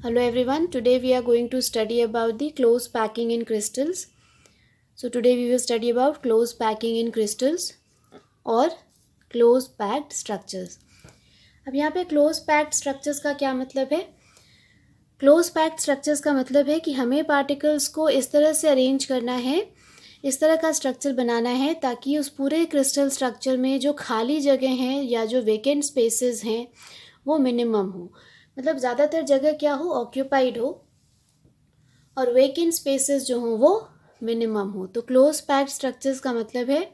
Hello everyone, today we are going to study about the close packing in crystals. So today we will study about close packing in crystals और close packed structures. अब यहाँ पे close packed structures का क्या मतलब है? Close packed structures का मतलब है कि हमें particles को इस तरह से arrange करना है, इस तरह का स्ट्रक्चर बनाना है ताकि उस पूरे क्रिस्टल स्ट्रक्चर में जो खाली जगह हैं या जो वेकेंट स्पेसेस हैं वो मिनिमम हो. मतलब ज़्यादातर जगह क्या हो, ऑक्यूपाइड हो, और वेकेंट स्पेसेस जो हों वो मिनिमम हो. तो क्लोज पैक्ड स्ट्रक्चर्स का मतलब है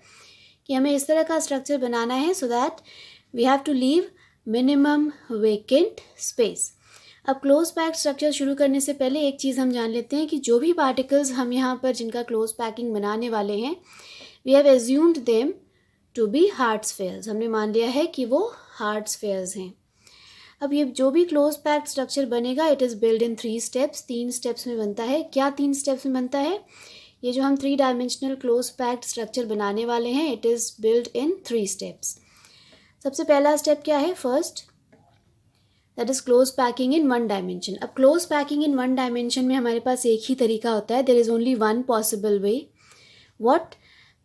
कि हमें इस तरह का स्ट्रक्चर बनाना है so that we have to leave minimum vacant space. अब क्लोज पैक्ड स्ट्रक्चर शुरू करने से पहले एक चीज़ हम जान लेते हैं कि जो भी पार्टिकल्स हम यहाँ पर जिनका क्लोज पैकिंग बनाने वाले हैं, we have assumed them to be hard spheres. हमने मान लिया है कि वो हार्ड स्फेयर्स हैं. अब ये जो भी क्लोज पैक्ड स्ट्रक्चर बनेगा it is build in 3 steps. 3 steps में बनता है. क्या 3 स्टेप्स में बनता है? ये जो हम 3 डायमेंशनल क्लोज पैक्ड स्ट्रक्चर बनाने वाले हैं it is build in 3 steps. सबसे पहला स्टेप क्या है? First, that is close packing in 1 dimension. अब क्लोज पैकिंग इन 1 डायमेंशन में हमारे पास एक ही तरीका होता है. There is only one possible way. What?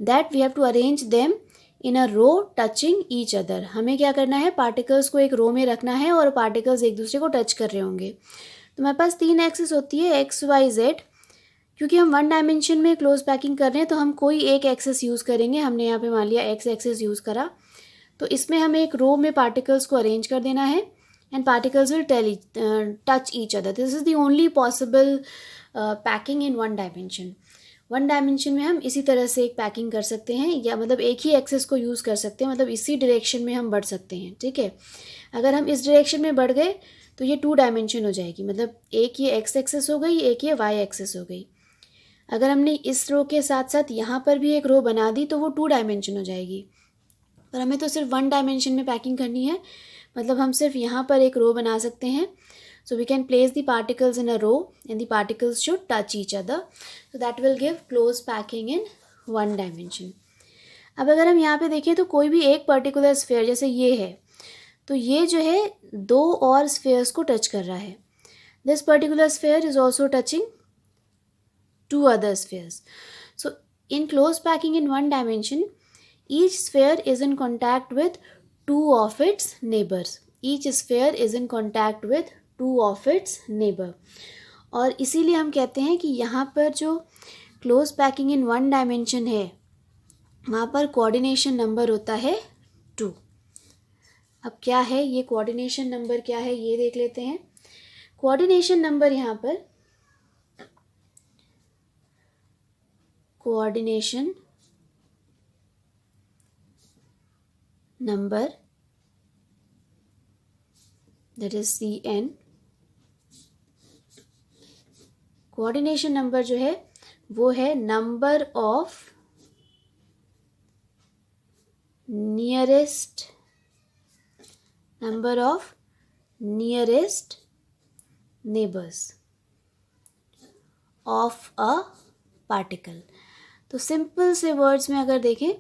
That we have to arrange them in a row touching each other. हमें क्या करना है? पार्टिकल्स को एक रो में रखना है और पार्टिकल्स एक दूसरे को टच कर रहे होंगे. तो हमारे पास 3 एक्सिस होती है, एक्स वाई जेड. क्योंकि हम 1 डायमेंशन में क्लोज पैकिंग कर रहे हैं तो हम कोई एक एक्सिस यूज़ करेंगे. हमने यहाँ पे मान लिया एक्स एक्सिस यूज़ करा. तो इसमें हमें एक रो में पार्टिकल्स को अरेंज कर देना है and particles will touch each other. This is the only possible packing in 1 dimension. 1 dimension में हम इसी तरह से एक पैकिंग कर सकते हैं, या मतलब एक ही एक्सेस को यूज़ कर सकते हैं, मतलब इसी डायरेक्शन में हम बढ़ सकते हैं. ठीक है. अगर हम इस डायरेक्शन में बढ़ गए तो ये 2 डायमेंशन हो जाएगी. मतलब एक ये एक्स एक्सेस हो गई, एक ये वाई एक्सेस हो गई. अगर हमने इस रो के साथ साथ यहाँ पर भी एक रो बना दी तो वो 2 डायमेंशन हो जाएगी. पर हमें तो सिर्फ 1 डायमेंशन में पैकिंग करनी है. मतलब हम सिर्फ यहाँ पर एक रो बना सकते हैं. So we can place the particles in a row and the particles should touch each other. So that will give close packing in 1 dimension. अब अगर हम यहाँ पे देखें तो कोई भी एक पर्टिकुलर स्फेयर जैसे ये है, तो ये जो है 2 और स्फेयर्स को टच कर रहा है. This particular sphere is also touching 2 other spheres. So in close packing in 1 dimension, each sphere is in contact with 2 of its neighbors. Each sphere is in contact with 2 of its neighbor. और इसीलिए हम कहते हैं कि यहाँ पर जो close packing in 1 dimension है वहाँ पर कोऑर्डिनेशन नंबर होता है 2. अब क्या है ये कोऑर्डिनेशन नंबर, क्या है ये देख लेते हैं. कोऑर्डिनेशन नंबर यहाँ पर coordination number that is CN. Coordination number जो है वो है number of nearest neighbours of a particle. तो सिंपल से वर्ड्स में अगर देखें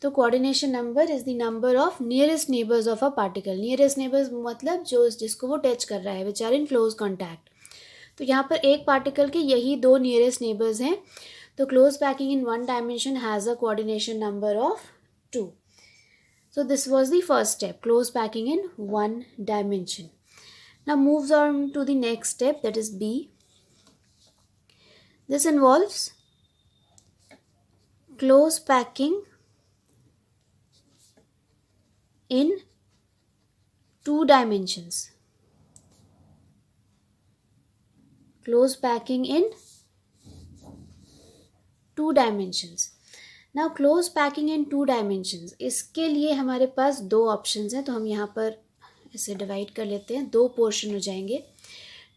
तो coordination number is the number of nearest neighbours of a particle. Nearest neighbours मतलब जो जिसको वो टच कर रहा है, which are in close contact. तो यहाँ पर एक पार्टिकल के यही 2 नियरेस्ट नेबर्स हैं. तो close packing in 1 dimension has a coordination number of 2. So this was the first step, close packing in 1 dimension. Now moves on to the next step, that is B. This involves close packing in 2 dimensions. Close packing in 2 dimensions. Now close packing in 2 dimensions, इसके लिए हमारे पास 2 options हैं. तो हम यहाँ पर इसे divide कर लेते हैं, 2 पोर्शन हो जाएंगे.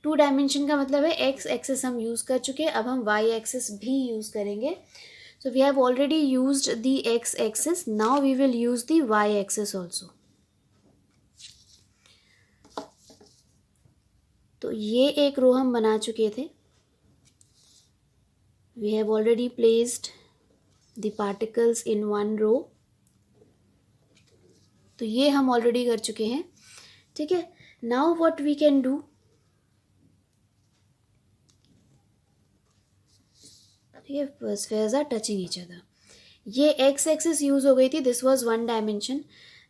2 डायमेंशन का मतलब है एक्स एक्सिस हम यूज़ कर चुके हैं, अब हम वाई एक्सिस भी यूज़ करेंगे. So we have already used the X axis, now we will use the Y axis also. तो ये एक रो हम बना चुके थे. We have already placed the particles in one row. तो ये हम ऑलरेडी कर चुके हैं. ठीक है. Now what we can do, ठीक है, spheres are touching each other. ये एक्स एक्सिस यूज हो गई थी, दिस वाज वन डायमेंशन।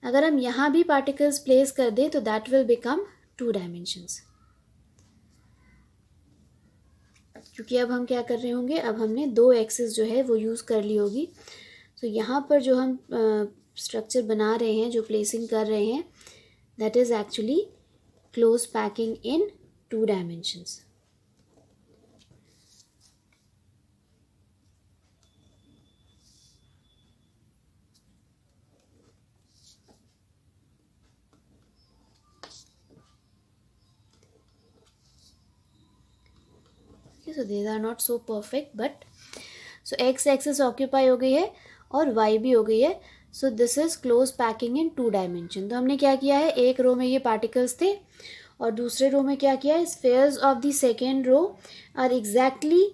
अगर हम यहाँ भी पार्टिकल्स प्लेस कर दें तो that will become to dimensions, क्योंकि अब हम क्या कर रहे होंगे, अब हमने दो एक्सिस जो है वो यूज़ कर ली होगी। तो यहाँ पर जो हम स्ट्रक्चर बना रहे हैं, जो प्लेसिंग कर रहे हैं, that is actually close packing in two dimensions. So these are not so perfect, but so X axis occupy हो गई है और वाई भी हो गई है। So this is close packing in two dimension. तो हमने क्या किया है, एक रो में ये पार्टिकल्स थे और दूसरे रो में क्या किया है, spheres of the second row are exactly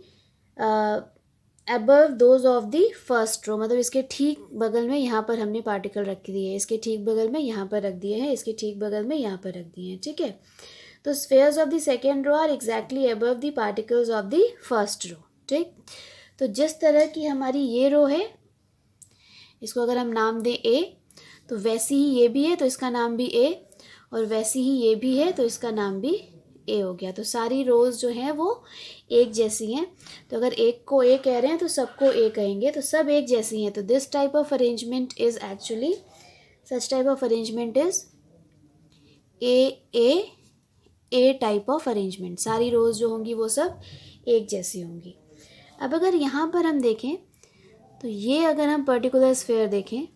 above those of the first row. मतलब इसके ठीक बगल में यहाँ पर हमने पार्टिकल रख दिए हैं, इसके ठीक बगल में यहाँ पर रख दिए हैं, इसके ठीक बगल में यहाँ पर रख दिए हैं। ठीक है, तो spheres of the second row are exactly above the particles of the first row. ठीक, तो जिस तरह की हमारी ये रो है, इसको अगर हम नाम दें ए, तो वैसी ही ये भी है तो इसका नाम भी ए, और वैसी ही ये भी है तो इसका नाम भी ए हो गया। तो सारी रोज जो हैं वो एक जैसी हैं। तो अगर एक को ए कह रहे हैं तो सबको ए कहेंगे, तो सब एक जैसी हैं। तो this type of arrangement is actually, such type of arrangement is a type of arrangement. सारी रोज जो होंगी वो सब एक जैसी होंगी। अब अगर यहाँ पर हम देखें तो ये अगर हम पर्टिकुलर स्फेयर देखें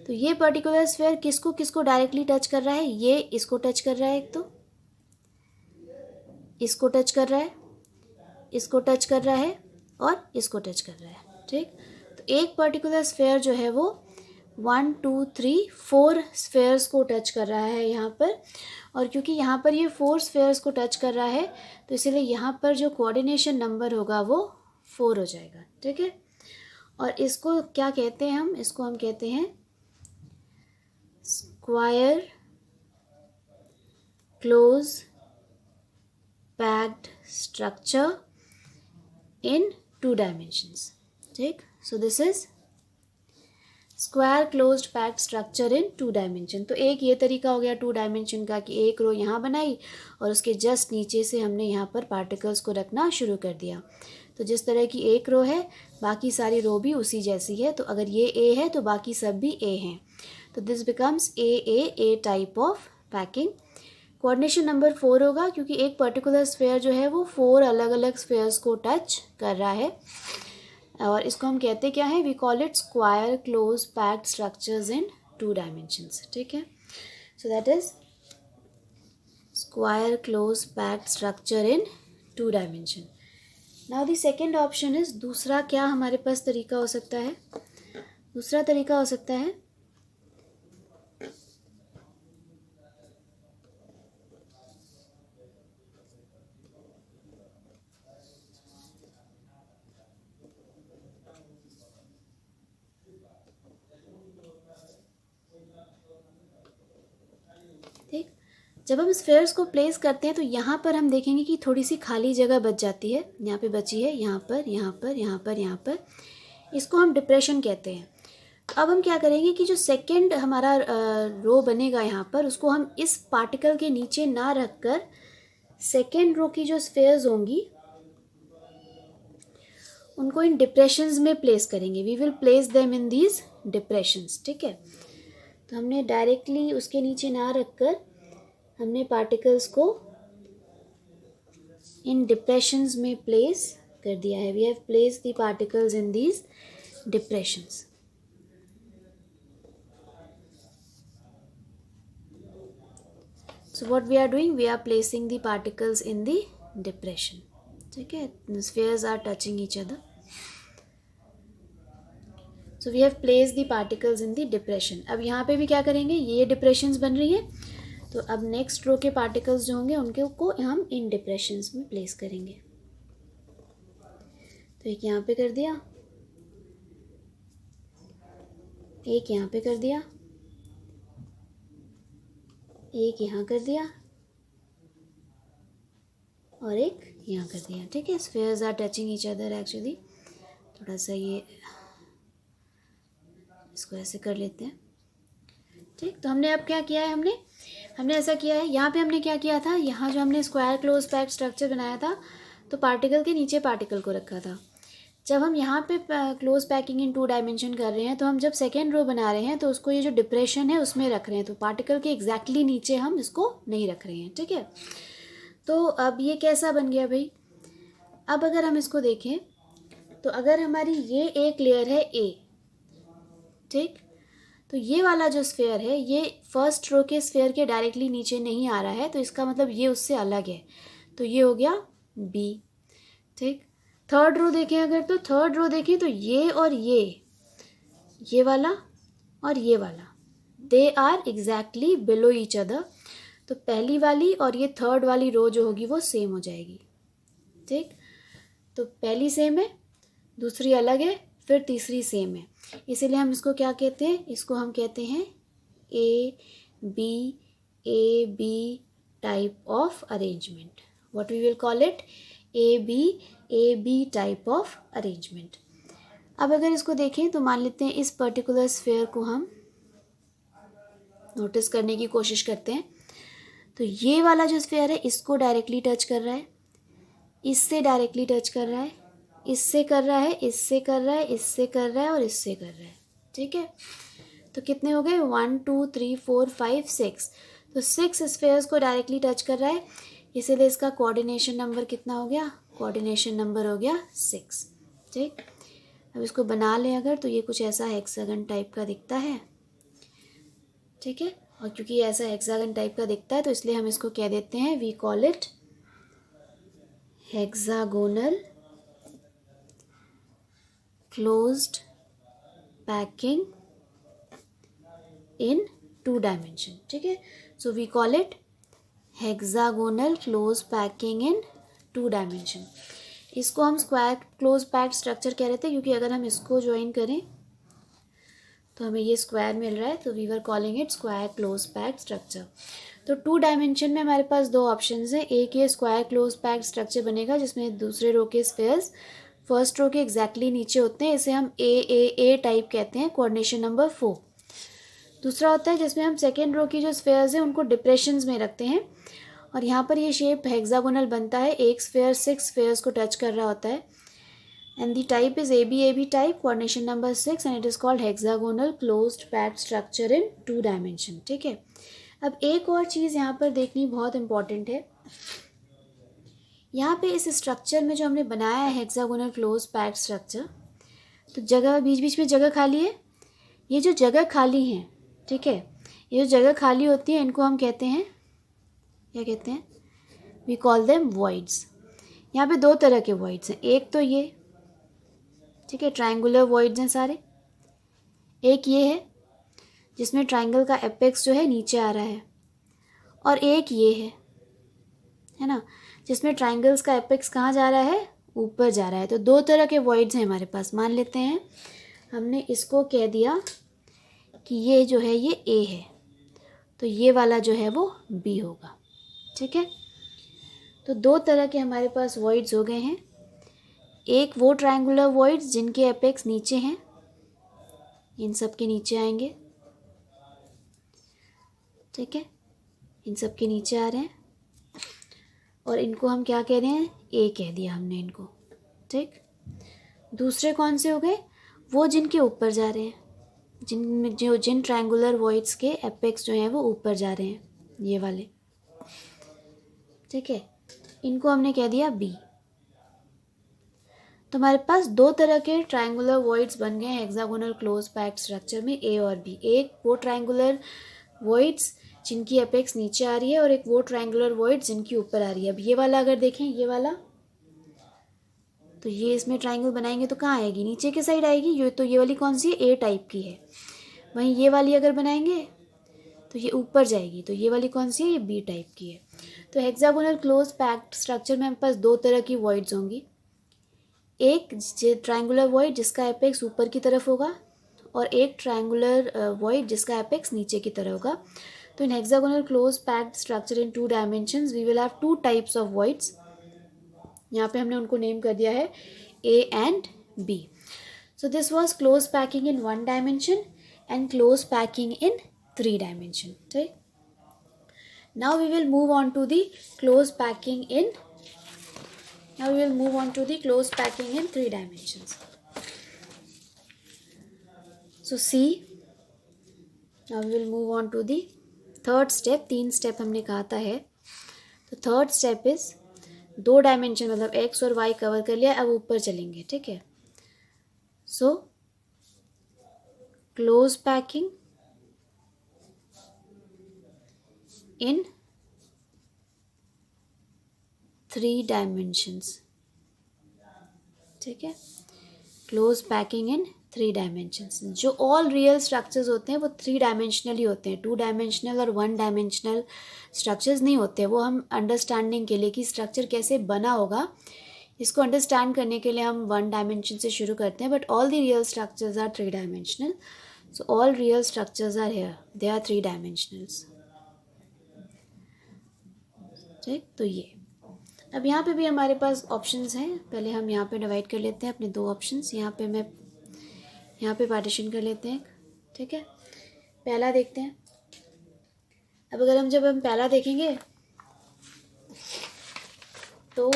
तो ये पर्टिकुलर स्फेयर किसको किसको डायरेक्टली टच कर रहा है, ये इसको टच कर रहा है, एक तो इसको टच कर रहा है, इसको टच कर रहा है और इसको टच कर रहा है। ठीक, तो एक पर्टिकुलर स्फेयर जो है वो 1 2 3 4 स्फेयर्स को टच कर रहा है यहाँ पर। और क्योंकि यहाँ पर ये 4 स्फेयर्स को टच कर रहा है तो इसीलिए यहाँ पर जो कोऑर्डिनेशन नंबर होगा वो 4 हो जाएगा। ठीक है, और इसको क्या कहते हैं हम, इसको हम कहते हैं square close packed structure in two dimensions. ठीक, so this is square closed packed structure in two dimension. तो एक ये तरीका हो गया टू डायमेंशन का कि एक रो यहाँ बनाई और उसके जस्ट नीचे से हमने यहाँ पर पार्टिकल्स को रखना शुरू कर दिया। तो जिस तरह की एक रो है बाकी सारी रो भी उसी जैसी है। तो अगर ये ए है तो बाकी सब भी ए हैं। तो this becomes a type of packing. Coordination number 4 होगा क्योंकि एक पर्टिकुलर स्फेयर जो है वो 4 अलग अलग स्फेयर्स को टच कर रहा है, और इसको हम कहते क्या है, we call it square close packed structures in two dimensions. ठीक है, so that is square close packed structure in two dimension. Now the second option is, दूसरा क्या हमारे पास तरीका हो सकता है, दूसरा तरीका हो सकता है जब हम स्फेयर्स को प्लेस करते हैं तो यहाँ पर हम देखेंगे कि थोड़ी सी खाली जगह बच जाती है, यहाँ पे बची है, यहाँ पर, यहाँ पर, यहाँ पर, यहाँ पर, इसको हम डिप्रेशन कहते हैं। तो अब हम क्या करेंगे कि जो सेकंड हमारा रो बनेगा यहाँ पर, उसको हम इस पार्टिकल के नीचे ना रख कर सेकेंड रो की जो स्फेयर्स होंगी उनको इन डिप्रेशंस में प्लेस करेंगे। We will place them in these depressions. ठीक है, तो हमने डायरेक्टली उसके नीचे ना रख कर हमने पार्टिकल्स को इन डिप्रेशंस में प्लेस कर दिया है। We have placed the particles in these depressions. So what we are doing, we are placing the particles in the depression. ठीक है, the spheres are touching each other. So we have placed the particles in the depression. अब यहाँ पे भी क्या करेंगे, ये depressions बन रही है, तो अब नेक्स्ट रो के पार्टिकल्स जो होंगे उनके को हम इन डिप्रेशंस में प्लेस करेंगे। तो एक यहाँ पे कर दिया, एक यहाँ पे कर दिया, एक यहाँ कर दिया, और एक यहाँ कर दिया, ठीक है। Spheres are touching each other actually. थोड़ा सा ये इसको ऐसे कर लेते हैं, ठीक। तो हमने अब क्या किया है, हमने ऐसा किया है, यहाँ पे हमने क्या किया था, यहाँ जो हमने स्क्वायर क्लोज पैक्ड स्ट्रक्चर बनाया था तो पार्टिकल के नीचे पार्टिकल को रखा था। जब हम यहाँ पे क्लोज पैकिंग इन 2 डायमेंशन कर रहे हैं तो हम जब सेकेंड रो बना रहे हैं तो उसको ये जो डिप्रेशन है उसमें रख रहे हैं, तो पार्टिकल के एग्जैक्टली नीचे हम इसको नहीं रख रहे हैं, ठीक है। तो अब ये कैसा बन गया भाई, अब अगर हम इसको देखें तो अगर हमारी ये एक लेयर है ए, ठीक, तो ये वाला जो स्फेयर है ये फर्स्ट रो के स्फेयर के डायरेक्टली नीचे नहीं आ रहा है, तो इसका मतलब ये उससे अलग है, तो ये हो गया बी, ठीक। थर्ड रो देखें अगर, तो थर्ड रो देखें तो ये और ये वाला और ये वाला they are exactly below each other, तो पहली वाली और ये थर्ड वाली रो जो होगी वो सेम हो जाएगी, ठीक। तो पहली सेम है, दूसरी अलग है, फिर तीसरी सेम है, इसीलिए हम इसको क्या कहते हैं, इसको हम कहते हैं A B type of arrangement. What we will call it, A B type of arrangement. अब अगर इसको देखें तो मान लेते हैं इस पर्टिकुलर स्फेयर को हम नोटिस करने की कोशिश करते हैं, तो ये वाला जो स्फेयर है इसको डायरेक्टली टच कर रहा है, इससे डायरेक्टली टच कर रहा है, इससे कर रहा है, इससे कर रहा है, इससे कर रहा है और इससे कर रहा है, ठीक है। तो कितने हो गए, 1 2 3 4 5 6, तो 6 स्फेयर्स को डायरेक्टली टच कर रहा है, इसीलिए इसका कोऑर्डिनेशन नंबर कितना हो गया, कोऑर्डिनेशन नंबर हो गया 6, ठीक। अब इसको बना लें अगर, तो ये कुछ ऐसा हेक्सागन टाइप का दिखता है, ठीक है। और क्योंकि ये ऐसा हेक्सागन टाइप का दिखता है तो इसलिए हम इसको कह देते हैं, we call it hexagonal closed packing in 2 dimension, ठीक है। So we call it hexagonal close packing in 2 dimension. इसको हम स्क्वायर क्लोज पैक्ड स्ट्रक्चर कह रहे थे क्योंकि अगर हम इसको ज्वाइन करें तो हमें ये स्क्वायर मिल रहा है, तो we were calling it square close packed structure. तो 2 डायमेंशन में हमारे पास 2 ऑप्शंस हैं, एक ये स्क्वायर क्लोज पैक्ड स्ट्रक्चर बनेगा जिसमें दूसरे रो के स्फेयर्स फर्स्ट रो के एग्जैक्टली नीचे होते हैं, इसे हम ए टाइप कहते हैं, कोऑर्डिनेशन नंबर 4। दूसरा होता है जिसमें हम सेकेंड रो की जो स्फेयर्स हैं उनको डिप्रेशंस में रखते हैं और यहाँ पर ये शेप हेक्सागोनल बनता है, एक स्फेयर 6 स्फेयर्स को टच कर रहा होता है, and the type is AB type, coordination number 6 and it is called hexagonal closed packed structure in 2 dimension, ठीक है। अब एक और चीज़ यहाँ पर देखनी बहुत इम्पॉर्टेंट है, यहाँ पे इस स्ट्रक्चर में जो हमने बनाया है हेक्सागोनल क्लोज पैक्ड स्ट्रक्चर, तो जगह बीच बीच में जगह खाली है, ये जो जगह खाली है, ठीक है, ये जो जगह खाली होती है इनको हम कहते हैं, क्या कहते हैं, वी कॉल देम वॉइड्स। यहाँ पे 2 तरह के वॉइड्स हैं, एक तो ये, ठीक है, ट्रायंगुलर वॉइड्स हैं सारे, एक ये है जिसमें ट्रायंगल का एपेक्स जो है नीचे आ रहा है, और एक ये है ना, जिसमें ट्रायंगल्स का एपेक्स कहाँ जा रहा है, ऊपर जा रहा है। तो 2 तरह के वॉइड्स हैं हमारे पास। मान लेते हैं हमने इसको कह दिया कि ये जो है ये ए है, तो ये वाला जो है वो बी होगा, ठीक है। तो 2 तरह के हमारे पास वॉइड्स हो गए हैं, एक वो ट्रायंगुलर वॉइड्स जिनके एपेक्स नीचे हैं, इन सब के नीचे आएंगे, ठीक है, इन सब के नीचे आ रहे हैं और इनको हम क्या कह रहे हैं, ए कह दिया हमने इनको, ठीक। दूसरे कौन से हो गए, वो जिनके ऊपर जा रहे हैं, जिन ट्रायंगुलर वॉइड्स के एपेक्स जो हैं वो ऊपर जा रहे हैं, ये वाले, ठीक है, इनको हमने कह दिया बी। तो हमारे पास 2 तरह के ट्रायंगुलर वॉइड्स बन गए हेक्सागोनल क्लोज पैक्ड स्ट्रक्चर में, ए और बी। एक वो ट्रायंगुलर वॉइड्स जिनकी एपेक्स नीचे आ रही है और एक वो ट्रायंगुलर वॉइड्स जिनकी ऊपर आ रही है। अब ये वाला अगर देखें, ये वाला, तो ये इसमें ट्रायंगल बनाएंगे तो कहाँ आएगी, नीचे के साइड आएगी, ये तो ये वाली कौन सी है, ए टाइप की है। वहीं ये वाली अगर बनाएंगे तो ये ऊपर जाएगी, तो ये वाली कौन सी है, ये बी टाइप की है। तो हेक्सागोनल क्लोज पैक्ड स्ट्रक्चर में हमारे पास 2 तरह की वॉइड्स होंगी, एक ट्रायंगुलर वॉइड जिसका एपेक्स ऊपर की तरफ होगा और एक ट्रायंगुलर वॉइड जिसका एपेक्स नीचे की तरफ होगा। तो in hexagonal close packed structure in 2 dimensions we will have 2 types of voids, यहाँ पे हमने उनको नेम कर दिया है A and B. So this was close packing in 1 dimension and close packing in 3 dimension. Right? Now we will move on to the close packing in 3 dimensions. So see, now we will move on to the third step. 3 step हमने कहा था है. तो third step is 2 dimension मतलब x और Y cover कर लिया. अब ऊपर चलेंगे. ठीक है. सो क्लोज पैकिंग इन 3 डायमेंशंस. ठीक है. Close packing in 3 dimensions. जो ऑल रियल स्ट्रक्चर्स होते हैं वो 3 डायमेंशनल ही होते हैं. 2 डायमेंशनल और 1 डायमेंशनल स्ट्रक्चर्स नहीं होते. वो हम अंडरस्टैंडिंग के लिए कि स्ट्रक्चर कैसे बना होगा, इसको अंडरस्टैंड करने के लिए हम 1 डायमेंशन से शुरू करते हैं. But all the real structures are 3 dimensional. So all real structures are here, they are 3 dimensionals. ठीक. तो ये अब यहाँ पे भी हमारे पास ऑप्शंस हैं. पहले हम यहाँ पे डिवाइड कर लेते हैं अपने 2 ऑप्शंस. यहाँ पे पार्टीशन कर लेते हैं. ठीक है. पहला देखते हैं. अब अगर जब हम पहला देखेंगे तो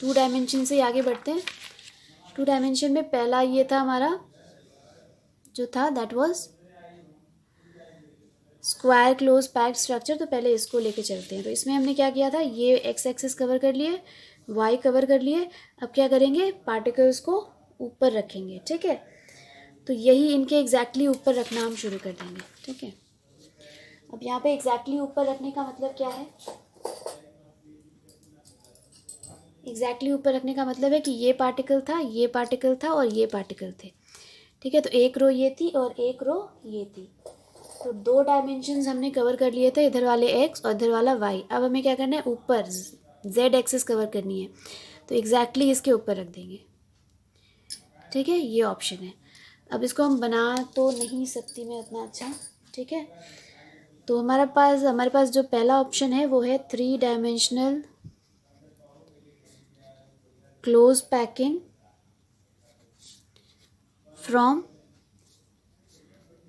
2 डायमेंशन से आगे बढ़ते हैं. 2 डायमेंशन में पहला ये था हमारा जो था that was square close packed structure. तो पहले इसको लेके चलते हैं. तो इसमें हमने क्या किया था, ये एक्स एक्सिस कवर कर लिए, वाई कवर कर लिए. अब क्या करेंगे, पार्टिकल्स को ऊपर रखेंगे. ठीक है. तो यही इनके एग्जैक्टली ऊपर रखना हम शुरू कर देंगे. ठीक है. अब यहाँ पे एग्जैक्टली ऊपर रखने का मतलब क्या है, एग्जैक्टली ऊपर रखने का मतलब है कि ये पार्टिकल था, ये पार्टिकल था और ये पार्टिकल थे. ठीक है. तो एक रो ये थी और एक रो ये थी. तो 2 डायमेंशंस हमने कवर कर लिए थे, इधर वाले एक्स और इधर वाला वाई. अब हमें क्या करना है, ऊपर जेड एक्सिस कवर करनी है. तो एग्जैक्टली इसके ऊपर रख देंगे. ठीक है. ये ऑप्शन है. अब इसको हम बना तो नहीं सकती मैं उतना अच्छा. ठीक है. तो हमारे पास जो पहला ऑप्शन है वो है 3 dimensional close packing from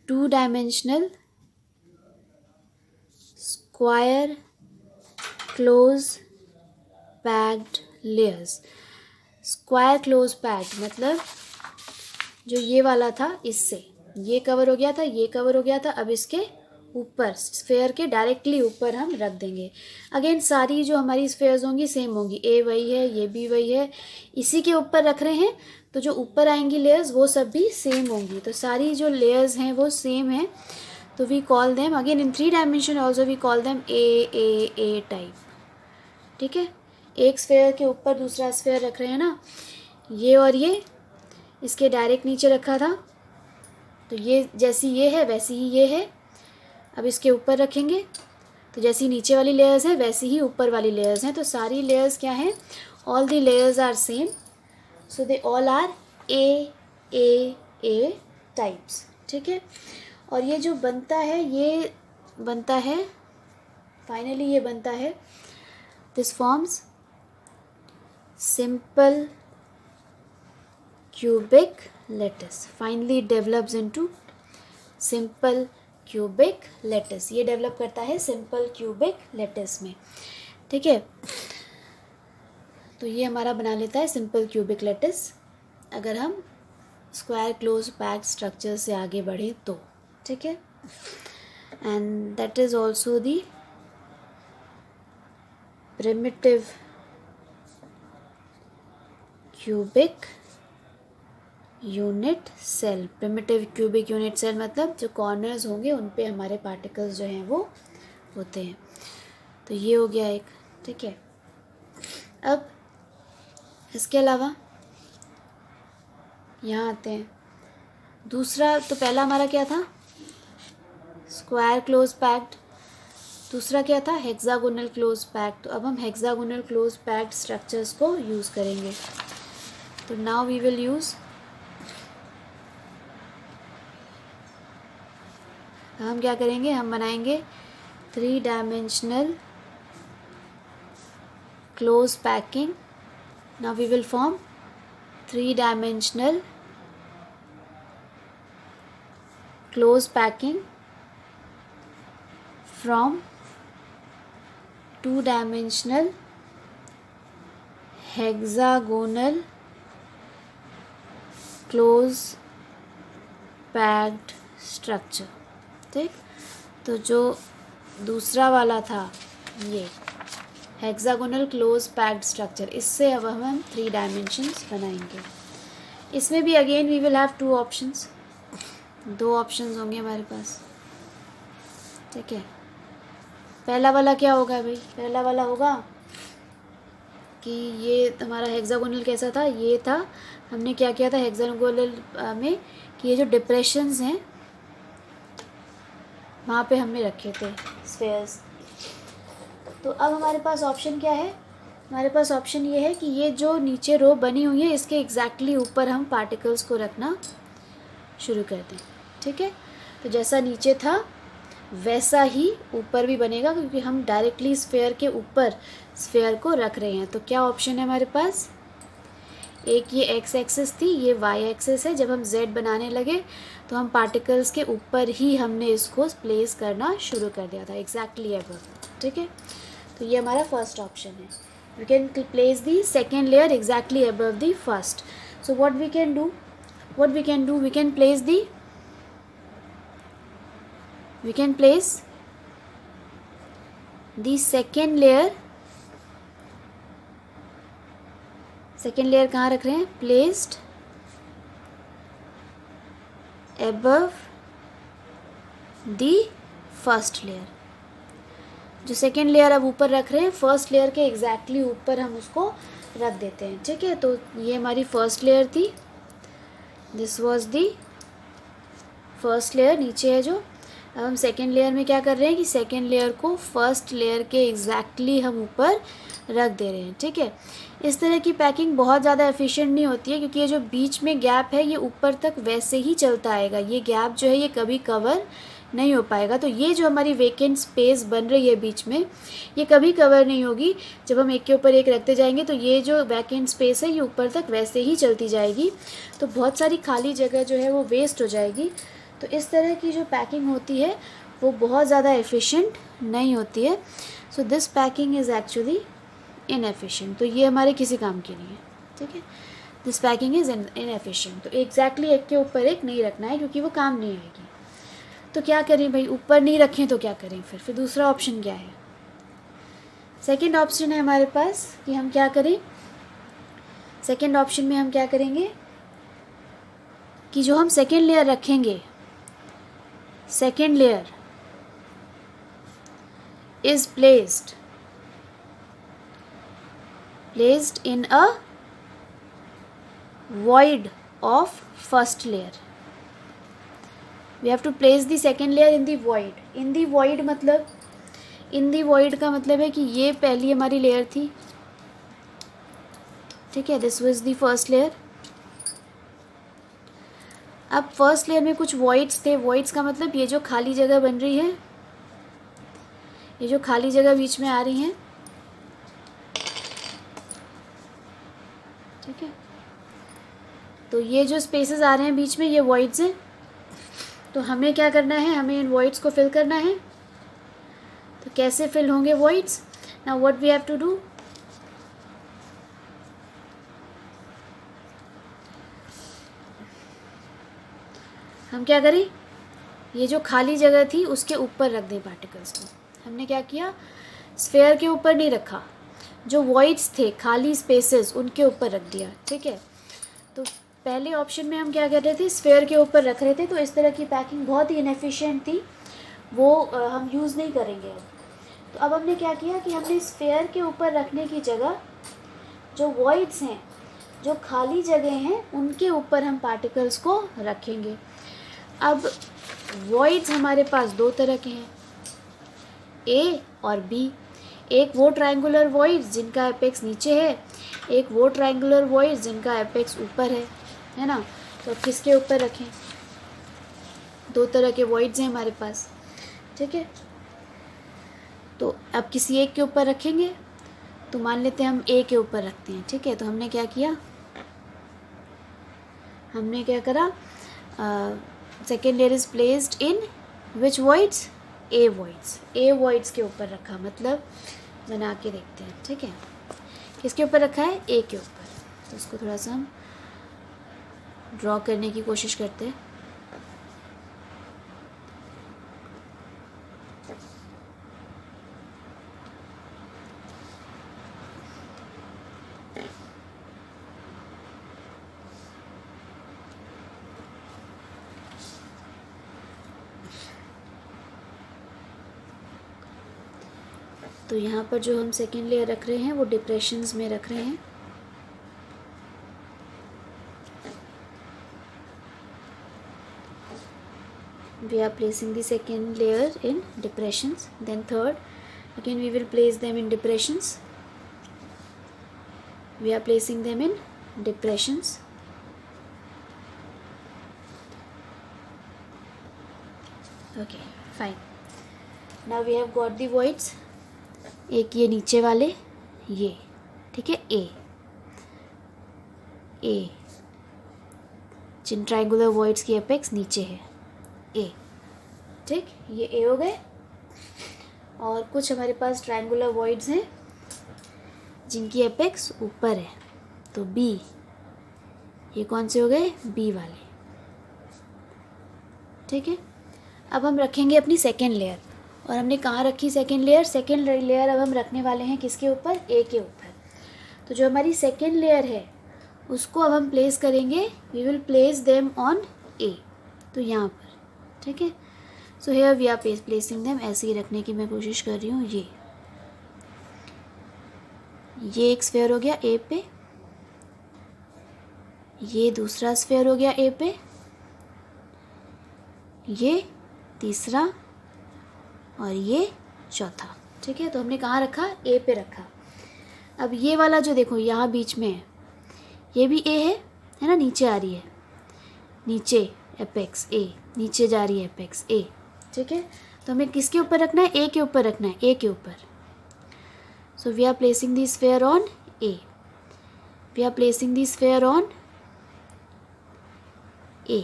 2 dimensional square close packed layers. Square close packed मतलब जो ये वाला था इससे ये कवर हो गया था, ये कवर हो गया था. अब इसके ऊपर स्फेयर के डायरेक्टली ऊपर हम रख देंगे. अगेन सारी जो हमारी स्फेयर्स होंगी सेम होंगी. ए वही है, ये भी वही है, इसी के ऊपर रख रहे हैं. तो जो ऊपर आएंगी लेयर्स वो सब भी सेम होंगी. तो सारी जो लेयर्स हैं वो सेम हैं. तो we call them again in 3 dimension also we call them A type. ठीक है. एक स्फेयर के ऊपर दूसरा स्फेयर रख रहे हैं ना, ये और ये इसके डायरेक्ट नीचे रखा था. तो ये जैसी ये है वैसी ही ये है. अब इसके ऊपर रखेंगे तो जैसी नीचे वाली लेयर्स है वैसी ही ऊपर वाली लेयर्स हैं. तो सारी लेयर्स क्या हैं, all the layers are same. So they all are A types. ठीक है. और ये जो बनता है फाइनली ये बनता है this forms simple cubic lattice. Finally it develops into simple cubic lattice. ये डेवलप करता है simple cubic lattice में. ठीक है. तो ये हमारा बना लेता है simple cubic lattice अगर हम स्क्वायर क्लोज पैक्ड स्ट्रक्चर से आगे बढ़े तो. ठीक है. And that is also the primitive cubic unit cell. Primitive cubic unit cell मतलब जो कॉर्नर्स होंगे उन पे हमारे पार्टिकल्स जो हैं वो होते हैं. तो ये हो गया एक. ठीक है. अब इसके अलावा यहाँ आते हैं दूसरा. तो पहला हमारा क्या था, स्क्वायर क्लोज पैक्ड. दूसरा क्या था, हेक्सागोनल क्लोज पैक्ड. तो अब हम हेक्सागोनल क्लोज पैक्ड स्ट्रक्चर्स को यूज़ करेंगे. तो नाउ वी विल यूज़, हम क्या करेंगे, हम बनाएंगे 3 dimensional close packing. Now we will form three-dimensional close packing from two-dimensional hexagonal close packed structure. ठीक, तो जो दूसरा वाला था ये हेक्सागोनल क्लोज पैक्ड स्ट्रक्चर, इससे अब हम 3 डायमेंशंस बनाएंगे. इसमें भी again we will have 2 options, 2 options होंगे हमारे पास. ठीक है, पहला वाला क्या होगा भाई? पहला वाला होगा कि ये हमारा हेक्सागोनल कैसा था, ये था, हमने क्या किया था हेक्सागोनल में कि ये जो डिप्रेशंस हैं वहाँ पे हमने रखे थे स्फेयर्स. तो अब हमारे पास ऑप्शन क्या है? हमारे पास ऑप्शन ये है कि ये जो नीचे रो बनी हुई है इसके एग्जैक्टली ऊपर हम पार्टिकल्स को रखना शुरू कर दें. ठीक है, तो जैसा नीचे था वैसा ही ऊपर भी बनेगा, क्योंकि हम डायरेक्टली स्फेयर के ऊपर स्फेयर को रख रहे हैं. तो क्या ऑप्शन है हमारे पास? एक ये एक्स एक्सिस थी, ये वाई एक्सिस है. जब हम जेड बनाने लगे तो हम पार्टिकल्स के ऊपर ही हमने इसको प्लेस करना शुरू कर दिया था, एग्जैक्टली अबव. ठीक है, तो ये हमारा फर्स्ट ऑप्शन है. We can place the second layer exactly above the first. So what we can do, we can place the, we can place the second layer कहाँ रख रहे हैं? placed above the first layer. जो second layer अब ऊपर रख रहे हैं फर्स्ट लेयर के एग्जैक्टली ऊपर हम उसको रख देते हैं. ठीक है, तो ये हमारी फर्स्ट लेयर थी, this was the first layer, नीचे है जो. अब हम सेकेंड लेयर में क्या कर रहे हैं कि सेकेंड लेयर को फर्स्ट लेयर के एग्जैक्टली हम ऊपर रख दे रहे हैं. ठीक है, इस तरह की पैकिंग बहुत ज़्यादा एफिशिएंट नहीं होती है, क्योंकि ये जो बीच में गैप है ये ऊपर तक वैसे ही चलता आएगा. ये गैप जो है ये कभी कवर नहीं हो पाएगा. तो ये जो हमारी वेकेंट स्पेस बन रही है बीच में, ये कभी कवर नहीं होगी. जब हम एक के ऊपर एक रखते जाएंगे तो ये जो वैकेंट स्पेस है ये ऊपर तक वैसे ही चलती जाएगी. तो बहुत सारी खाली जगह जो है वो वेस्ट हो जाएगी. तो इस तरह की जो पैकिंग होती है वो बहुत ज़्यादा एफिशिएंट नहीं होती है. So this packing is actually inefficient. तो ये हमारे किसी काम के नहीं है. ठीक है, दिस पैकिंग इज़ इनएफिशिएंट. तो एग्जैक्टली एक के ऊपर एक नहीं रखना है, क्योंकि वो काम नहीं आएगी. तो क्या करें भाई, ऊपर नहीं रखें तो क्या करें? फिर दूसरा ऑप्शन क्या है? सेकेंड ऑप्शन है हमारे पास कि हम क्या करें. सेकेंड ऑप्शन में हम क्या करेंगे कि जो हम सेकेंड लेयर रखेंगे, second layer is placed in a void of first layer. We have to place the second layer in the void. In the void मतलब, in the void का मतलब है कि ये पहली हमारी लेयर थी. ठीक है, this was the first layer. अब फर्स्ट लेयर में कुछ वॉइड्स थे. वॉइड्स का मतलब ये जो खाली जगह बन रही है, ये जो खाली जगह बीच में आ रही हैं. ठीक है, तो ये जो स्पेसेस आ रहे हैं बीच में ये वॉइड्स हैं. तो हमें क्या करना है, हमें इन वॉइड्स को फिल करना है. तो कैसे फिल होंगे voids? Now what we have to do, हम क्या करें, ये जो खाली जगह थी उसके ऊपर रख दें पार्टिकल्स को. हमने क्या किया, स्फेयर के ऊपर नहीं रखा, जो वॉइड्स थे खाली स्पेसेस उनके ऊपर रख दिया. ठीक है, तो पहले ऑप्शन में हम क्या कर रहे थे, स्फेयर के ऊपर रख रहे थे. तो इस तरह की पैकिंग बहुत ही इनएफिशिएंट थी, वो हम यूज़ नहीं करेंगे. तो अब हमने क्या किया कि हमने स्फेयर के ऊपर रखने की जगह जो वॉइड्स हैं, जो खाली जगह हैं, उनके ऊपर हम पार्टिकल्स को रखेंगे. अब वॉइड्स हमारे पास 2 तरह के हैं, ए और बी. एक वो ट्रायंगुलर वॉइड्स जिनका एपेक्स नीचे है, एक वो ट्रायंगुलर वॉइड्स जिनका एपेक्स ऊपर है ना. तो किसके ऊपर रखें? 2 तरह के वॉइड्स हैं हमारे पास. ठीक है, तो अब किसी एक के ऊपर रखेंगे. तो मान लेते हैं हम ए के ऊपर रखते हैं, ठीक है। तो हमने क्या किया, हमने क्या करा, second layer is placed in which voids, A voids के ऊपर रखा, मतलब बना के देखते हैं, ठीक है। किसके ऊपर रखा है, ए के ऊपर। तो इसको थोड़ा सा हम ड्रॉ करने की कोशिश करते हैं। तो यहाँ पर जो हम सेकेंड लेयर रख रहे हैं वो डिप्रेशंस में रख रहे हैं। We are placing the second layer in depressions, then third, again we will place them in depressions. We are placing them in depressions. Okay, fine. Now we have got the voids. एक ये नीचे वाले, ये ठीक है, ए जिन triangular voids की apex नीचे है, ए, ठीक, ये ए हो गए। और कुछ हमारे पास ट्राइंगुलर वॉइड्स हैं जिनकी एपेक्स ऊपर है, तो बी, ये कौन से हो गए, बी वाले, ठीक है। अब हम रखेंगे अपनी सेकेंड लेयर, और हमने कहाँ रखी सेकेंड लेयर, सेकेंड लेयर अब हम रखने वाले हैं किसके ऊपर, ए के ऊपर। तो जो हमारी सेकेंड लेयर है उसको अब हम प्लेस करेंगे, we will place them on A, तो यहाँ पर, ठीक है। So here we are placing them, ऐसे ही रखने की मैं कोशिश कर रही हूँ। ये एक स्फेयर हो गया ए पे, ये दूसरा स्फेयर हो गया ए पे, ये तीसरा, और ये चौथा, ठीक है। तो हमने कहाँ रखा, ए पे रखा। अब ये वाला जो देखो यहाँ बीच में है, ये भी ए है ना, नीचे आ रही है, नीचे एपेक्स ए, नीचे जा रही है एपेक्स ए, ठीक है। तो हमें किसके ऊपर रखना है, ए के ऊपर रखना है, ए के ऊपर। So we are placing the sphere on A, we are placing the sphere on A,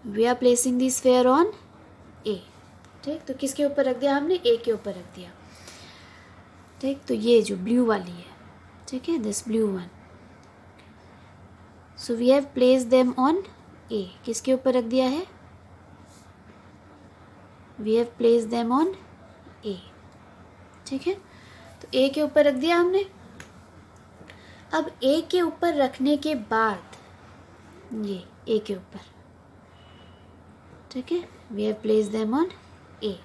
we are placing the sphere on A, ठीक। तो किसके ऊपर रख दिया हमने, ए के ऊपर रख दिया, ठीक। तो ये जो ब्लू वाली है, ठीक है, this blue one, so we have place them on A, किसके ऊपर रख दिया है, we have place them on A, ठीक है। तो ए के ऊपर रख दिया हमने। अब ए के ऊपर रखने के बाद ये ए के ऊपर, ठीक है, we have place them on A.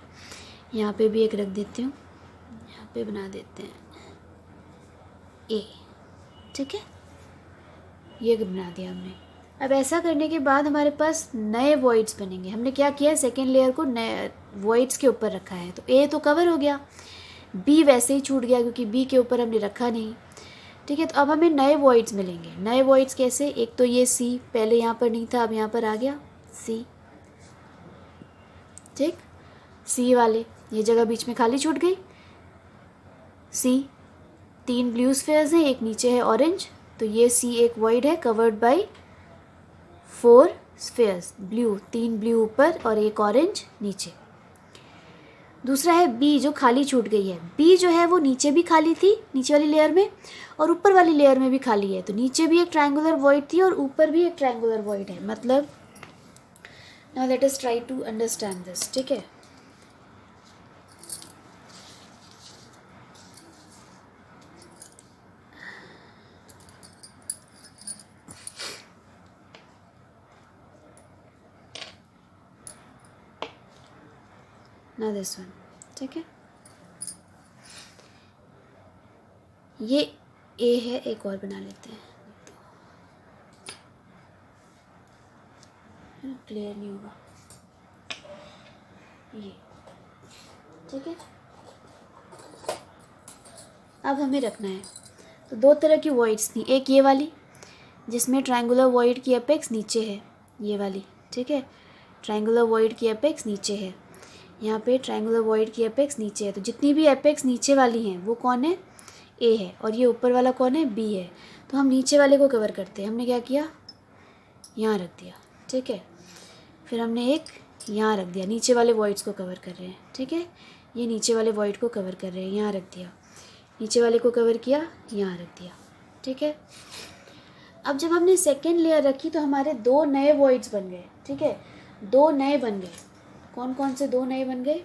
यहाँ पे भी एक रख देती हूँ, यहाँ पे बना देते हैं ए, ठीक है, ये बना दिया हमने। अब ऐसा करने के बाद हमारे पास नए वॉइड्स बनेंगे। हमने क्या किया, सेकेंड लेयर को नए वॉइड्स के ऊपर रखा है, तो ए तो कवर हो गया, बी वैसे ही छूट गया क्योंकि बी के ऊपर हमने रखा नहीं, ठीक है। तो अब हमें नए वॉइड्स मिलेंगे। नए वॉइड्स कैसे, एक तो ये सी, पहले यहाँ पर नहीं था, अब यहाँ पर आ गया सी, ठीक, सी वाले, ये जगह बीच में खाली छूट गई, सी, तीन ब्लू स्फेयर्स हैं, एक नीचे है ऑरेंज, तो ये सी एक वॉइड है covered by 4 spheres, blue, 3 blue ऊपर और एक ऑरेंज नीचे। दूसरा है बी जो खाली छूट गई है, बी जो है वो नीचे भी खाली थी, नीचे वाली लेयर में, और ऊपर वाली लेयर में भी खाली है, तो नीचे भी एक ट्रायंगुलर वॉइड थी और ऊपर भी एक ट्रायंगुलर वॉइड है, मतलब now let us try to understand this, ठीक है। ना दिस वन, ठीक है, ये ए है, एक और बना लेते हैं, क्लियर नहीं होगा ये, ठीक है। अब हमें रखना है, तो दो तरह की वॉइड्स थी, एक ये वाली जिसमें ट्रायंगुलर वॉइड की एपेक्स नीचे है, ये वाली, ठीक है, ट्रायंगुलर वॉइड की एपेक्स नीचे है। यहाँ पे ट्रायंगुलर वॉइड की एपेक्स नीचे है, तो जितनी भी एपेक्स नीचे वाली हैं वो कौन है, ए है, और ये ऊपर वाला कौन है, बी है। तो हम नीचे वाले को कवर करते हैं। हमने क्या किया, यहाँ रख दिया, ठीक है। फिर हमने एक यहाँ रख दिया, नीचे वाले वॉइड्स को कवर कर रहे हैं, ठीक है। ये नीचे वाले वॉइड को कवर कर रहे हैं, यहाँ रख दिया। नीचे वाले को कवर किया, यहाँ रख दिया, ठीक है। अब जब हमने सेकेंड लेयर रखी तो हमारे दो नए वॉइड्स बन गए, ठीक है। दो नए बन गए। कौन कौन से दो नए बन गए,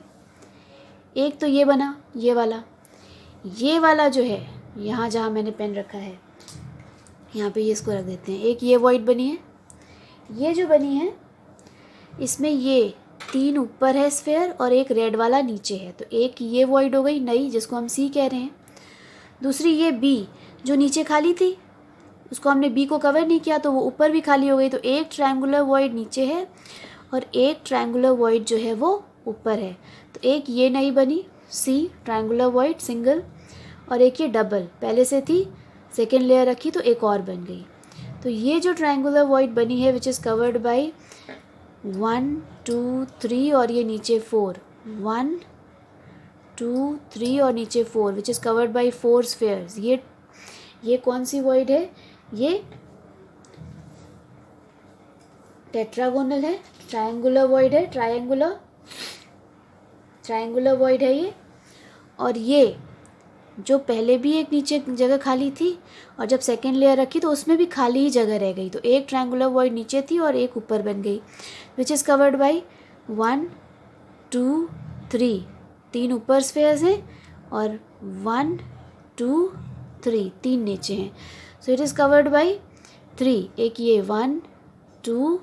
एक तो ये बना, ये वाला जो है यहाँ जहाँ मैंने पेन रखा है यहाँ पे, ये इसको रख देते हैं। एक ये वॉइड बनी है, ये जो बनी है इसमें ये 3 ऊपर है स्फेयर और एक रेड वाला नीचे है, तो एक ये वॉइड हो गई नई, जिसको हम सी कह रहे हैं। दूसरी ये बी जो नीचे खाली थी, उसको हमने बी को कवर नहीं किया तो वो ऊपर भी खाली हो गई, तो एक ट्रायंगुलर वॉइड नीचे है और एक ट्रायंगुलर वॉइड जो है वो ऊपर है। तो एक ये नई बनी सी ट्रायंगुलर वॉइड सिंगल, और एक ये डबल पहले से थी, सेकेंड लेयर रखी तो एक और बन गई। तो ये जो ट्रायंगुलर वॉइड बनी है विच इज़ कवर्ड बाई 1 2 3 और ये नीचे 4, 1 2 3 और नीचे 4 which is covered by 4 spheres. ये कौन सी वॉइड है, ये टेट्रागोनल है, ट्रायंगुलर वॉइड है, ट्रायंगुलर वॉइड है ये। और ये जो पहले भी एक नीचे जगह खाली थी और जब सेकेंड लेयर रखी तो उसमें भी खाली ही जगह रह गई, तो एक ट्रायंगुलर वॉइड नीचे थी और एक ऊपर बन गई, विच इज़ कवर्ड बाई 1 2 3, 3 ऊपर स्फेयर्स हैं और 1 2 3, 3 नीचे हैं। So it is covered by 3, एक ये 1 2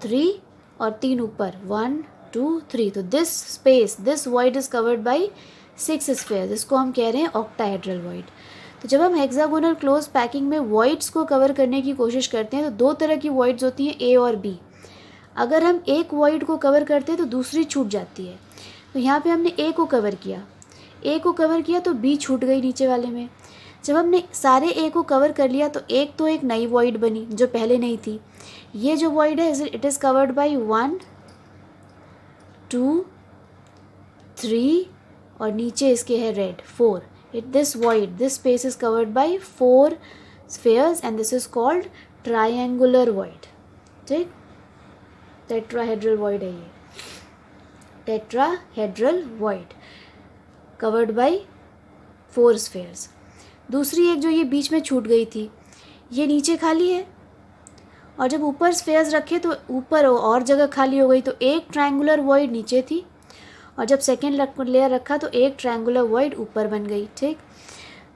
3 और 3 ऊपर 1 2 3, तो this void is covered by 6 spheres. इसको हम कह रहे हैं ऑक्टाहेड्रल वॉइड। तो जब हम हेक्सागोनल क्लोज पैकिंग में वॉइड्स को कवर करने की कोशिश करते हैं तो दो तरह की वॉइड्स होती हैं, ए और बी। अगर हम एक वॉइड को कवर करते हैं तो दूसरी छूट जाती है, तो यहाँ पे हमने ए को कवर किया, तो बी छूट गई नीचे वाले में। जब हमने सारे ए को कवर कर लिया तो एक नई वॉइड बनी जो पहले नहीं थी। ये जो वॉइड है इट इज़ कवर्ड बाई 1 2 3 और नीचे इसके है red 4। This space is covered by 4 spheres and this is called triangular void, ठीक। टेट्राहेड्रल वॉइड है ये, tetrahedral void covered by 4 spheres. दूसरी एक जो ये बीच में छूट गई थी, ये नीचे खाली है और जब ऊपर स्फेयर्स रखे तो ऊपर और जगह खाली हो गई, तो एक ट्रायंगुलर वॉइड नीचे थी और जब सेकेंड लेयर रखा तो एक ट्रायंगुलर वॉइड ऊपर बन गई, ठीक।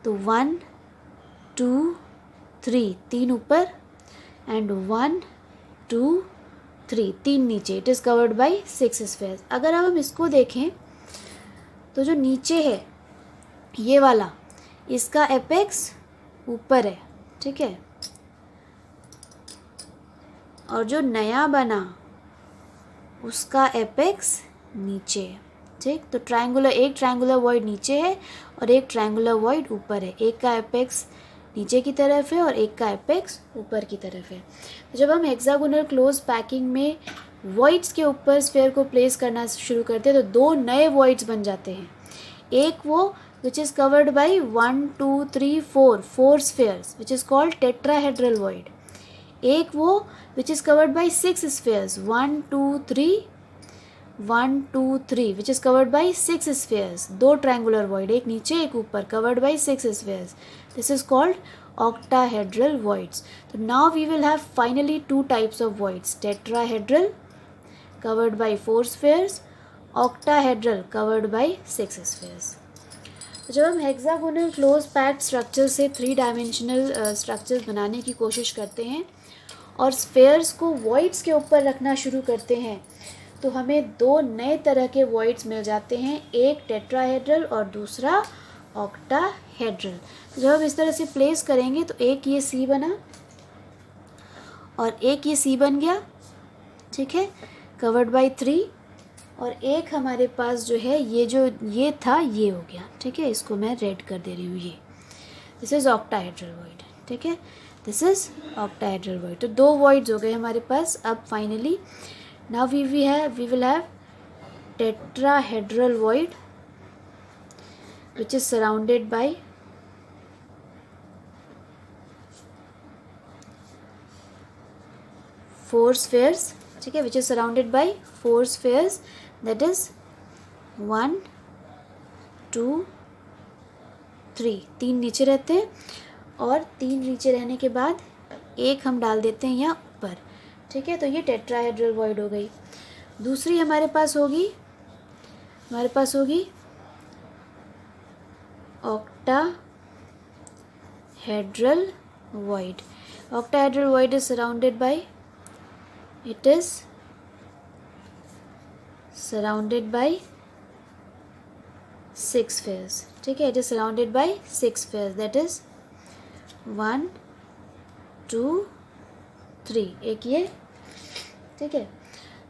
तो 1 2 3, 3 ऊपर एंड 1 2 3, 3 नीचे, it is covered by 6 spheres. अगर अब हम इसको देखें तो जो नीचे है ये वाला, इसका एपेक्स ऊपर है, ठीक है, और जो नया बना उसका एपेक्स नीचे है, ठीक। तो एक ट्रायंगुलर वॉइड नीचे है और एक ट्रायंगुलर वॉइड ऊपर है, एक का एपेक्स नीचे की तरफ है और एक का एपेक्स ऊपर की तरफ है। तो जब हम हेक्सागोनल क्लोज पैकिंग में वॉइड्स के ऊपर स्फेयर को प्लेस करना शुरू करते हैं तो दो नए वॉइड्स बन जाते हैं। एक वो which is covered by 1 2 3 4 spheres which is called tetrahedral void. एक वो which is covered by 6 spheres 1 2 3 1 2 3 which is covered by 6 spheres, दो ट्रायंगुलर वॉइड, एक नीचे एक ऊपर, covered by 6 spheres. This is called octahedral voids. So now we will have finally two types of voids, tetrahedral covered by 4 spheres, octahedral covered by 6 spheres. तो जब हम hexagonal close packed structure से 3 dimensional structures बनाने की कोशिश करते हैं और स्फेयर्स को वॉइड्स के ऊपर रखना शुरू करते हैं तो हमें दो नए तरह के वॉइड्स मिल जाते हैं, एक टेट्राहेड्रल और दूसरा ऑक्टाहेड्रल। जब हम इस तरह से प्लेस करेंगे तो एक ये सी बना और एक ये सी बन गया, ठीक है, कवर्ड बाई 3, और एक हमारे पास जो है ये था ये हो गया, ठीक है। इसको मैं रेड कर दे रही हूँ, ये दिस इज़ ऑक्टाहेड्रल वॉइड, ठीक है, दिस इज़ ऑक्टाहेड्रल वॉइड। तो दो वॉइड्स हो गए हमारे पास। अब finally now we will have tetrahedral void which is surrounded by four spheres, ठीक है, which is surrounded by four spheres, that is 1 2 3, 3 नीचे रहते हैं और 3 नीचे रहने के बाद एक हम डाल देते हैं यहाँ ऊपर, ठीक है। तो ये टेट्राहेड्रल वॉइड हो गई। दूसरी हमारे पास होगी octahedral void. Octahedral void is surrounded by 6 spheres, ठीक है। It is surrounded by 6 spheres, that is 1 2 3, एक ये, ठीक है।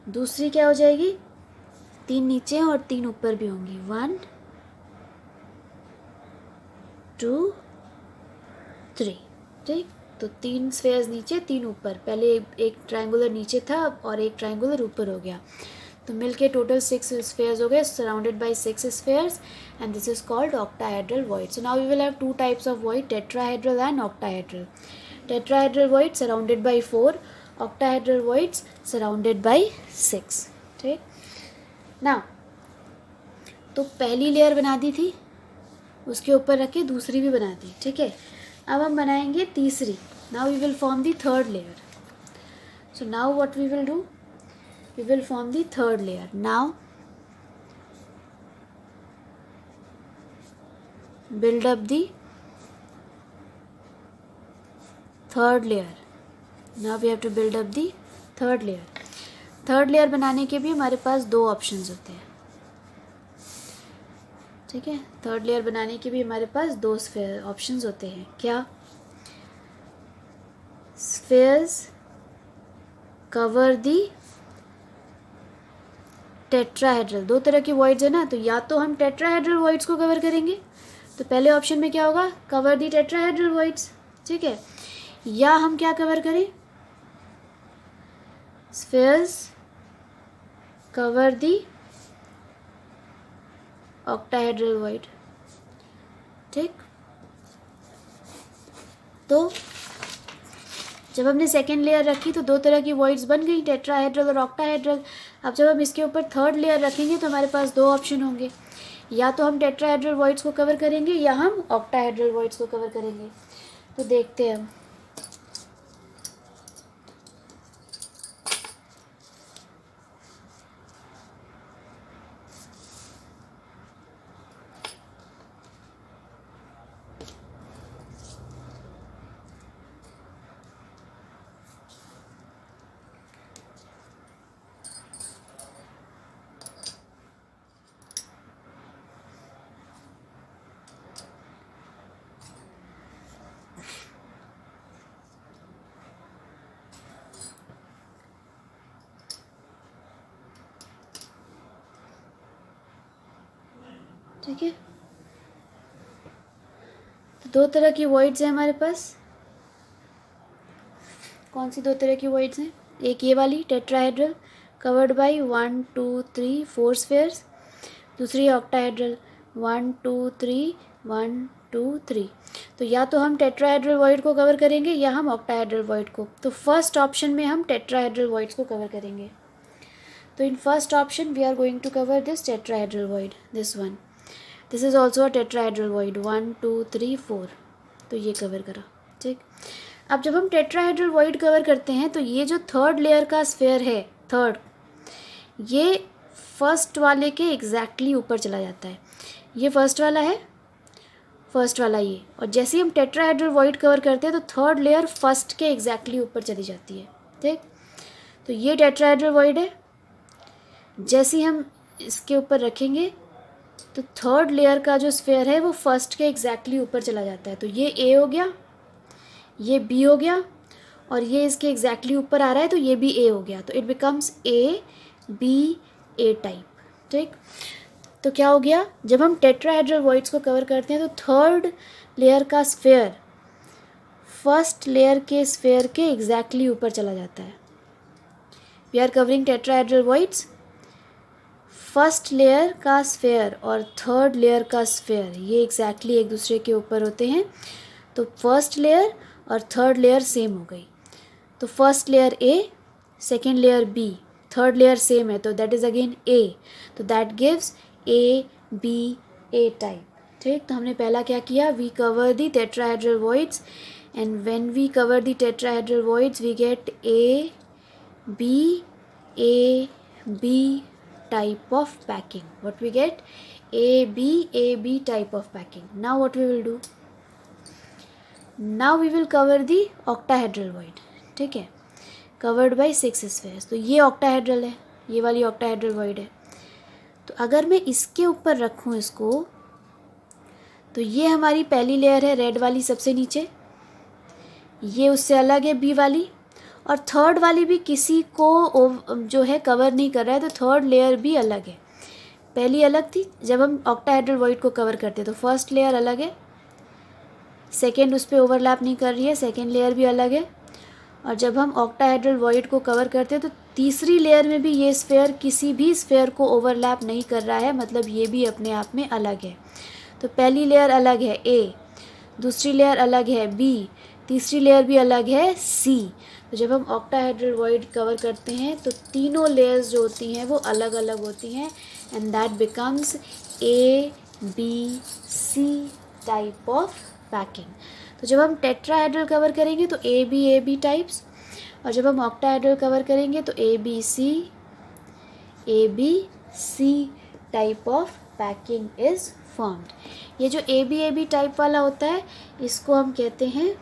दूसरी क्या हो जाएगी, 3 नीचे और 3 ऊपर भी होंगी, 1 2 3, ठीक। तो 3 स्फेयर्स नीचे 3 ऊपर, पहले एक ट्रायंगुलर नीचे था और एक ट्रायंगुलर ऊपर हो गया, तो मिलके टोटल 6 स्फेयर्स हो गए, surrounded by 6 spheres, and this is called octahedral void. So now we will have 2 types of void, tetrahedral and octahedral. Tetrahedral void surrounded by 4, octahedral voids surrounded by 6, ठीक। ना तो पहली लेयर बना दी थी, उसके ऊपर रख के दूसरी भी बना दी, ठीक है। अब हम बनाएंगे तीसरी। Now we will form the third layer. So now what we will do, we will form the third layer. Now build up the third layer. Now we have to build up the third layer. Third layer बनाने के भी हमारे पास 2 options होते हैं, ठीक है। Third layer बनाने के भी हमारे पास 2 ऑप्शंस होते हैं। क्या, स्फेयर्स कवर दी टेट्राहेड्रल, 2 तरह की वॉइड्स है ना, तो या तो हम टेट्राहेड्रल वॉइड्स को कवर करेंगे, तो पहले ऑप्शन में क्या होगा, कवर दी टेट्राहेड्रल वॉइड्स, ठीक है। या हम क्या कवर करें, spheres cover the octahedral void, ठीक। तो जब हमने सेकेंड लेयर रखी तो 2 तरह की वॉइड्स बन गई, टेट्राहेड्रल और ऑक्टाहेड्रल। अब जब हम इसके ऊपर थर्ड लेयर रखेंगे तो हमारे पास 2 ऑप्शन होंगे, या तो हम टेट्राहेड्रल वॉइड्स को कवर करेंगे या हम ऑक्टाहेड्रल वॉइड्स को कवर करेंगे। तो देखते हैं हम। ठीक है, तो 2 तरह की वॉइड्स हैं हमारे पास। कौन सी 2 तरह की वॉइड्स हैं, एक ये वाली टेट्राहेड्रल कवर्ड बाय 1 2 3 4 स्फेयर्स, दूसरी ऑक्टाहेड्रल 1 2 3 1 2 3। तो या तो हम टेट्राहेड्रल वॉइड को कवर करेंगे या हम ऑक्टाहेड्रल वॉइड को। तो फर्स्ट ऑप्शन में हम टेट्राहेड्रल वॉइड्स को कवर करेंगे। तो in first option we are going to cover this tetrahedral void, this one. This is also a tetrahedral void 1 2 3 4, तो ये कवर करा, ठीक। अब जब हम टेट्राहेड्रल वॉइड कवर करते हैं तो ये जो थर्ड लेयर का स्फेयर है, थर्ड, ये फर्स्ट वाले के एग्जैक्टली ऊपर चला जाता है। ये फर्स्ट वाला है, फर्स्ट वाला ये, और जैसे ही हम टेट्राहेड्रल वॉइड कवर करते हैं तो थर्ड लेयर फर्स्ट के एग्जैक्टली ऊपर चली जाती है, ठीक। तो ये टेट्राहेड्रल वॉइड है, जैसे ही हम इसके ऊपर रखेंगे तो थर्ड लेयर का जो स्फेयर है वो फर्स्ट के एग्जैक्टली ऊपर चला जाता है। तो ये ए हो गया, ये बी हो गया, और ये इसके एग्जैक्टली ऊपर आ रहा है तो ये भी ए हो गया। तो it becomes A B A type, ठीक। तो क्या हो गया, जब हम टेट्राहेड्रल वॉइड्स को कवर करते हैं तो थर्ड लेयर का स्फेयर फर्स्ट लेयर के स्फेयर के एग्जैक्टली ऊपर चला जाता है। We are covering tetrahedral voids, first layer का स्फेयर और थर्ड लेयर का स्फेयर ये एग्जैक्टली एक दूसरे के ऊपर होते हैं, तो फर्स्ट लेयर और थर्ड लेयर सेम हो गई। तो first layer A, second layer B, third layer same है तो दैट इज़ अगेन ए, तो that gives A B A type. ठीक, तो हमने पहला क्या किया, we cover the tetrahedral voids and when we cover the tetrahedral voids we get A B type of packing. What we get? A B type of packing. Now what we will do? Now we will cover the octahedral void. ठीक है, covered by 6 spheres. तो ये octahedral है, ये वाली octahedral void है। तो अगर मैं इसके ऊपर रखूँ इसको, तो ये हमारी पहली लेयर है रेड वाली सबसे नीचे, ये उससे अलग है बी वाली, और थर्ड वाली भी किसी को जो है कवर नहीं कर रहा है, तो थर्ड लेयर भी अलग है। पहली अलग थी जब हम ऑक्टाहेड्रल वॉइड को कवर करते, तो फर्स्ट लेयर अलग है, सेकेंड उस पर ओवरलैप नहीं कर रही है, सेकेंड लेयर भी अलग है। और जब हम ऑक्टाहेड्रल वॉइड को कवर करते हैं तो तीसरी लेयर में भी ये स्फेयर किसी भी स्फेयर को ओवरलैप नहीं कर रहा है, मतलब ये भी अपने आप में अलग है। तो पहली लेयर अलग है ए, दूसरी लेयर अलग है बी, तीसरी लेयर भी अलग है सी। तो जब हम ऑक्टाहेड्रल वॉइड कवर करते हैं तो तीनों लेयर्स जो होती हैं वो अलग अलग होती हैं, and that becomes A B C type of packing. तो जब हम टेट्राहेड्रल कवर करेंगे तो ए बी टाइप्स, और जब हम ऑक्टाहेड्रल कवर करेंगे तो A B C type of packing is formed. ये जो ए बी टाइप वाला होता है इसको हम कहते हैं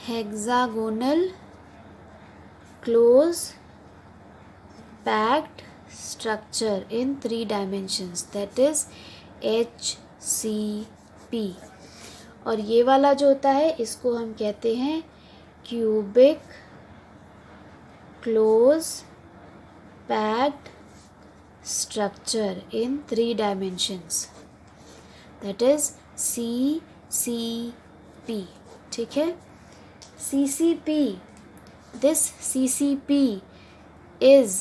hexagonal close packed structure in 3 dimensions, that is HCP। और ये वाला जो होता है इसको हम कहते हैं cubic close packed structure in 3 dimensions, that is CCP। ठीक है, CCP, this CCP is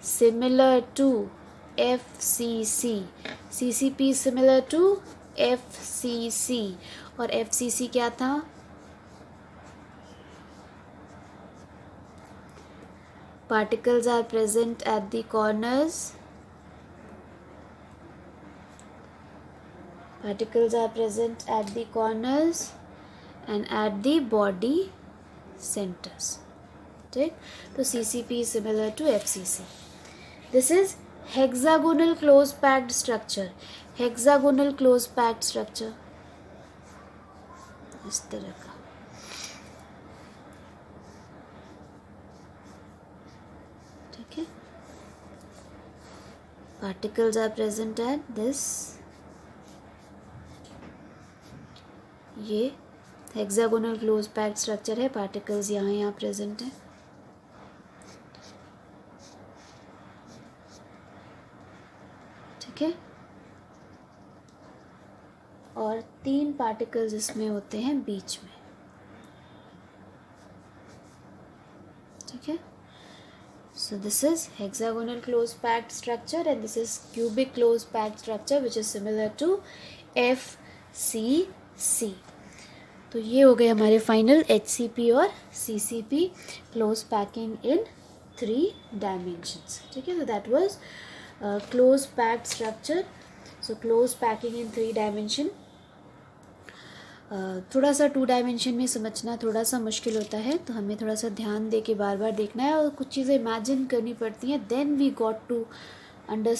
similar to FCC. CCP is similar to FCC, और FCC क्या था? Particles are present at the corners. Particles are present at the corners and at the body centers. ठीक, तो CCP is similar to FCC. This is hexagonal close packed structure. Hexagonal close packed structure इस तरह का। ठीक है, particles are present at this, ये hexagonal close packed structure है, particles यहाँ प्रेजेंट हैं। ठीक है, और 3 पार्टिकल्स इसमें होते हैं बीच में। ठीक है, so this is hexagonal close packed structure and this is cubic close packed structure which is similar to FCC। तो ये हो गए हमारे फाइनल HCP और CCP close packing in 3 dimensions. ठीक है, तो that was close packed structure. So close packing in 3 dimension. थोड़ा सा 2 डायमेंशन में समझना थोड़ा सा मुश्किल होता है, तो हमें थोड़ा सा ध्यान दे के बार बार देखना है और कुछ चीज़ें इमेजिन करनी पड़ती हैं, then we got to understand